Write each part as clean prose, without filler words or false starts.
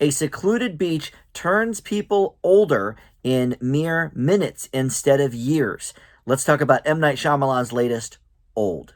A secluded beach turns people older in mere minutes instead of years. Let's talk about M. Night Shyamalan's latest, Old.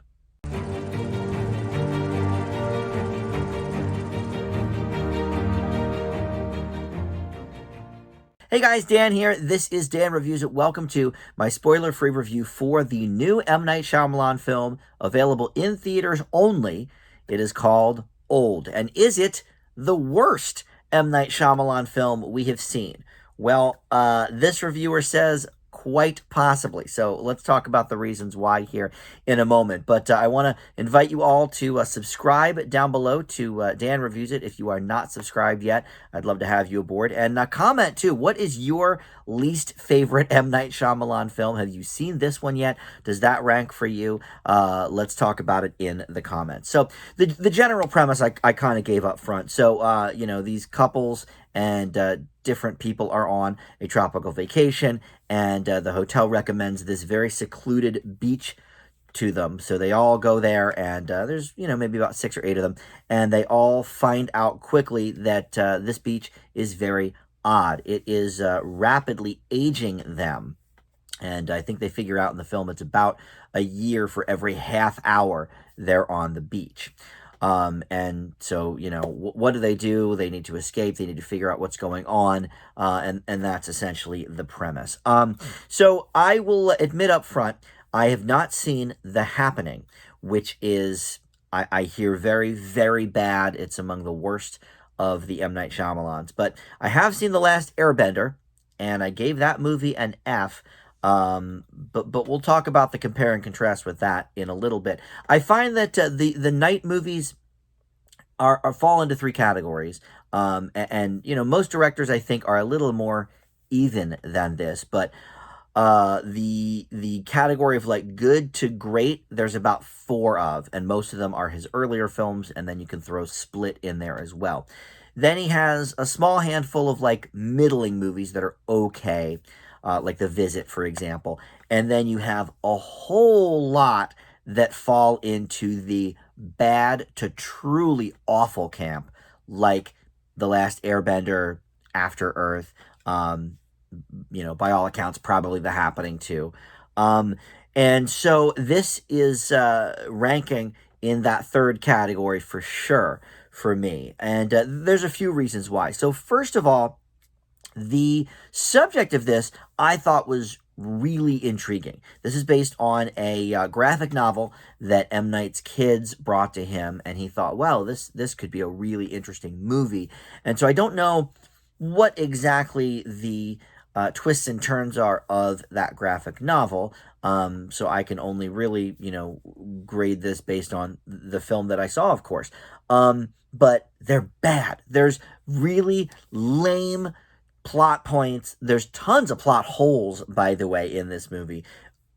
Hey guys, Dan here. This is Dan Reviews It. Welcome to my spoiler-free review for the new M. Night Shyamalan film, available in theaters only. It is called Old. And is it the worst M. Night Shyamalan film we have seen? Well, this reviewer says quite possibly. So let's talk about the reasons why here in a moment. But I want to invite you all to subscribe down below to Dan Reviews It. If you are not subscribed yet, I'd love to have you aboard. And comment too. What is your least favorite M. Night Shyamalan film? Have you seen this one yet? Does that rank for you? Let's talk about it in the comments. So the general premise I kind of gave up front. So, these couples and different people are on a tropical vacation, and the hotel recommends this very secluded beach to them. So they all go there, and there's, maybe about 6 or 8 of them, and they all find out quickly that this beach is very odd. It is rapidly aging them. And I think they figure out in the film it's about a year for every half hour they're on the beach. And so, what do? They need to escape. They need to figure out what's going on. And that's essentially the premise. So I will admit up front, I have not seen The Happening, which is, I hear, very, very bad. It's among the worst of the M. Night Shyamalans. But I have seen The Last Airbender, and I gave that movie an F. But we'll talk about the compare and contrast with that in a little bit. I find that the Night movies are fall into 3 categories. And most directors, I think, are a little more even than this. But the category of like good to great, there's about 4 of, and most of them are his earlier films, and then you can throw Split in there as well. Then he has a small handful of like middling movies that are okay. Like The Visit, for example. And then you have a whole lot that fall into the bad to truly awful camp, like The Last Airbender, After Earth, by all accounts, probably The Happening too. And so this is ranking in that 3rd category for sure for me. And there's a few reasons why. So first of all, the subject of this, I thought, was really intriguing. This is based on a graphic novel that M. Night's kids brought to him, and he thought, well, this could be a really interesting movie. And so I don't know what exactly the twists and turns are of that graphic novel, so I can only really, grade this based on the film that I saw, of course. But they're bad. There's really lame plot points. There's tons of plot holes, by the way, in this movie.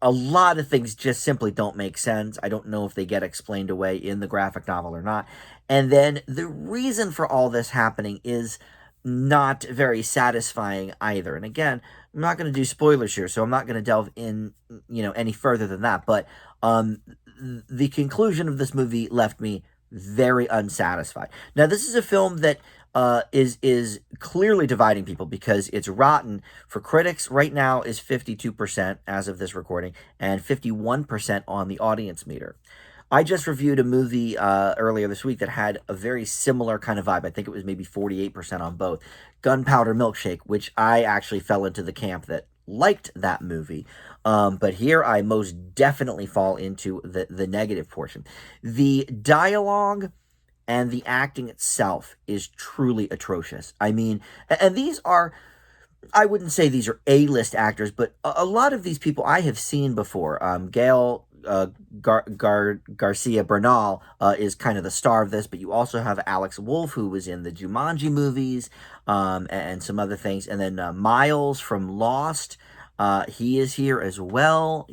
A lot of things just simply don't make sense. I don't know if they get explained away in the graphic novel or not. And then the reason for all this happening is not very satisfying either. And again, I'm not going to do spoilers here, so I'm not going to delve in, any further than that. But the conclusion of this movie left me very unsatisfied. Now, this is a film that is clearly dividing people because it's rotten. For critics, right now is 52% as of this recording, and 51% on the audience meter. I just reviewed a movie earlier this week that had a very similar kind of vibe. I think it was maybe 48% on both. Gunpowder Milkshake, which I actually fell into the camp that liked that movie. But here I most definitely fall into the negative portion. The dialogue and the acting itself is truly atrocious. I mean, and these are, I wouldn't say these are A-list actors, but a lot of these people I have seen before. Gail Garcia Bernal is kind of the star of this, but you also have Alex Wolff, who was in the Jumanji movies, and some other things. And then Miles from Lost, he is here as well.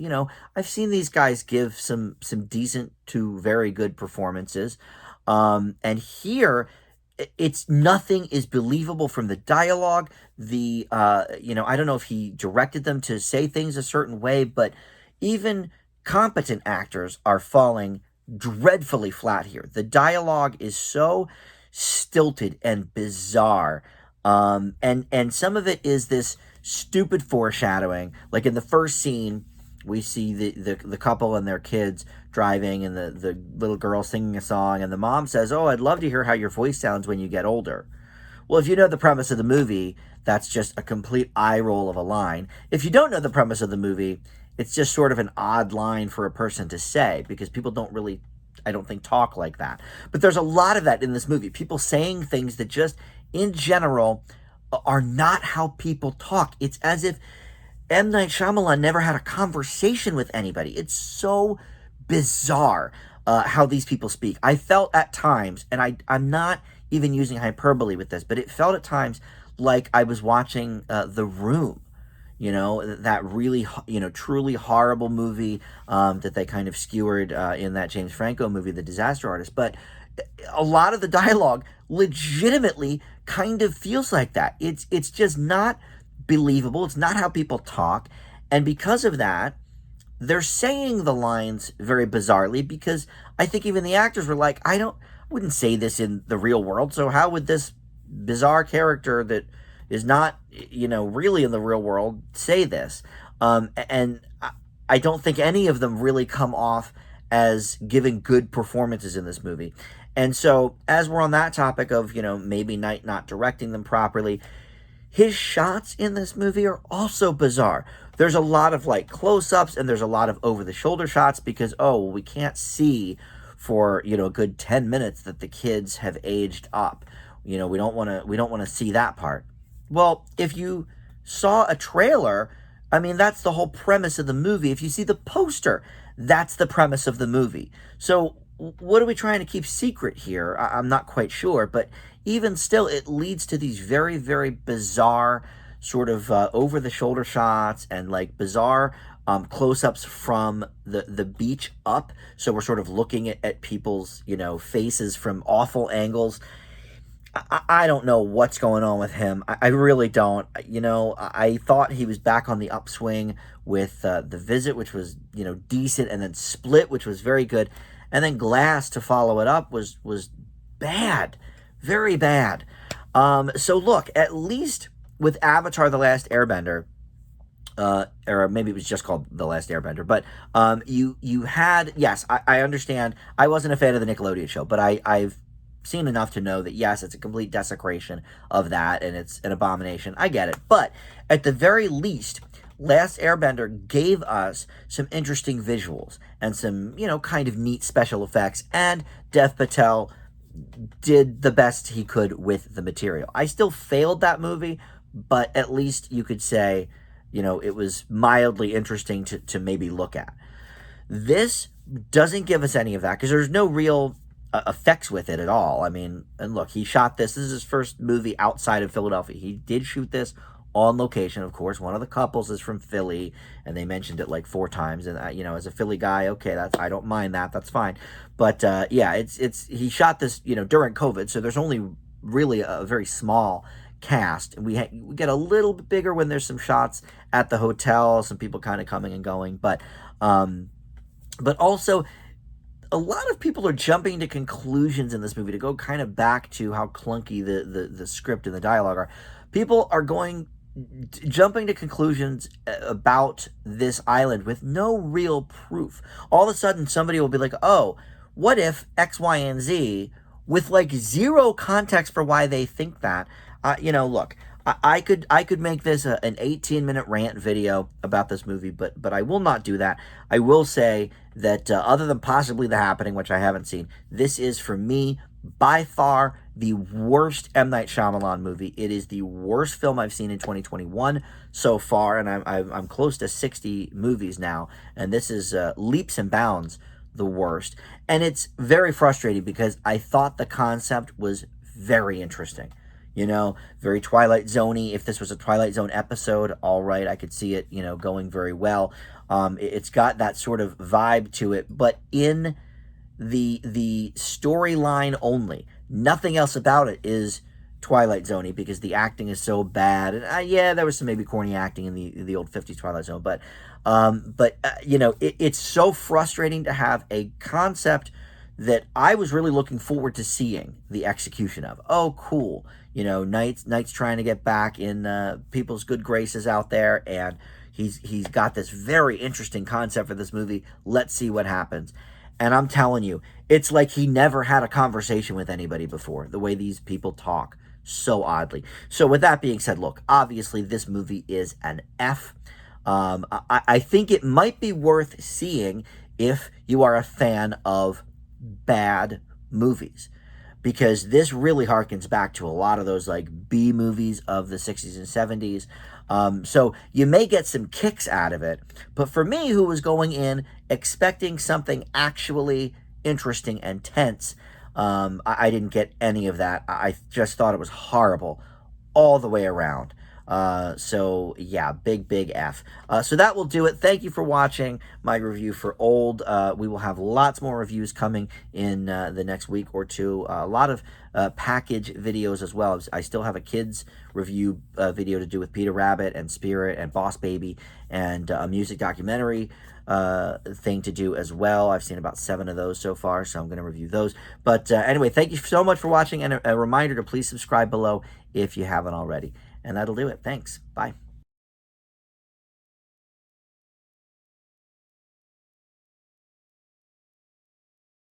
I've seen these guys give some decent to very good performances. And here, it's nothing is believable from the dialogue. I don't know if he directed them to say things a certain way, but even competent actors are falling dreadfully flat here. The dialogue is so stilted and bizarre. And some of it is this stupid foreshadowing. Like in the first scene, we see the couple and their kids driving, and the little girl singing a song, and the mom says, "Oh, I'd love to hear how your voice sounds when you get older." Well, if you know the premise of the movie, that's just a complete eye roll of a line. If you don't know the premise of the movie, it's just sort of an odd line for a person to say, because people don't really, I don't think, talk like that. But there's a lot of that in this movie. People saying things that just, in general, are not how people talk. It's as if M. Night Shyamalan never had a conversation with anybody. It's so bizarre how these people speak. I felt at times, and I'm not even using hyperbole with this, but it felt at times like I was watching The Room. You know, that really, truly horrible movie that they kind of skewered in that James Franco movie, The Disaster Artist. But a lot of the dialogue legitimately kind of feels like that. It's just not believable. It's not how people talk. And because of that, they're saying the lines very bizarrely, because I think even the actors were like, wouldn't say this in the real world. So how would this bizarre character that is not, really in the real world say this? And I don't think any of them really come off as giving good performances in this movie. And so, as we're on that topic of, maybe Night not directing them properly, his shots in this movie are also bizarre. There's a lot of like close-ups, and there's a lot of over-the-shoulder shots because, we can't see for, a good 10 minutes that the kids have aged up. We don't want to see that part. Well, if you saw a trailer, I mean, that's the whole premise of the movie. If you see the poster, that's the premise of the movie. So what are we trying to keep secret here? I'm not quite sure, but even still, it leads to these very, very bizarre sort of over-the-shoulder shots and like bizarre close-ups from the beach up. So we're sort of looking at people's, faces from awful angles. I don't know what's going on with him. I really don't. I thought he was back on the upswing with The Visit, which was, decent, and then Split, which was very good. And then Glass to follow it up was bad. Very bad. So look, at least with Avatar: The Last Airbender, or maybe it was just called The Last Airbender, but you had, yes, I understand. I wasn't a fan of the Nickelodeon show, but I've seen enough to know that, yes, it's a complete desecration of that, and it's an abomination. I get it. But at the very least, Last Airbender gave us some interesting visuals and some, kind of neat special effects, and Dev Patel did the best he could with the material. I still failed that movie, but at least you could say, it was mildly interesting to maybe look at. This doesn't give us any of that, because there's no real effects with it at all. I mean, and look, he shot this. This is his first movie outside of Philadelphia. He did shoot this on location, of course. One of the couples is from Philly, and they mentioned it like 4 times. And as a Philly guy, okay, I don't mind that. That's fine. But yeah, it's he shot this during COVID, so there's only really a very small cast. We get a little bit bigger when there's some shots at the hotel, some people kind of coming and going, but also, a lot of people are jumping to conclusions in this movie, to go kind of back to how clunky the script and the dialogue are. People are jumping to conclusions about this island with no real proof. All of a sudden, somebody will be like, oh, what if X, Y, and Z, with like zero context for why they think that. Look, I could make this an 18-minute rant video about this movie, but I will not do that. I will say that other than possibly The Happening, which I haven't seen, this is, for me, by far the worst M. Night Shyamalan movie. It is the worst film I've seen in 2021 so far, and I'm close to 60 movies now, and this is leaps and bounds the worst. And it's very frustrating, because I thought the concept was very interesting. Very Twilight Zone-y. If this was a Twilight Zone episode, all right, I could see it, going very well. It's got that sort of vibe to it, but in the storyline only. Nothing else about it is Twilight Zone-y, because the acting is so bad. And yeah, there was some maybe corny acting in the old 50s Twilight Zone, but it's so frustrating to have a concept that I was really looking forward to seeing the execution of. Oh, cool. Knight's trying to get back in people's good graces out there, and he's got this very interesting concept for this movie. Let's see what happens. And I'm telling you, it's like he never had a conversation with anybody before, the way these people talk so oddly. So with that being said, look, obviously this movie is an F. I think it might be worth seeing if you are a fan of bad movies, because this really harkens back to a lot of those like B movies of the 60s and 70s. So you may get some kicks out of it, but for me, who was going in expecting something actually interesting and tense, I didn't get any of that. I just thought it was horrible all the way around. So yeah, big F. So that will do it. Thank you for watching my review for Old. We will have lots more reviews coming in the next week or two. A lot of package videos as well. I still have a kids review video to do with Peter Rabbit and Spirit and Boss Baby, and a music documentary thing to do as well. I've seen about 7 of those so far, so I'm going to review those. But anyway, thank you so much for watching, and a reminder to please subscribe below if you haven't already. And that'll do it. Thanks. Bye.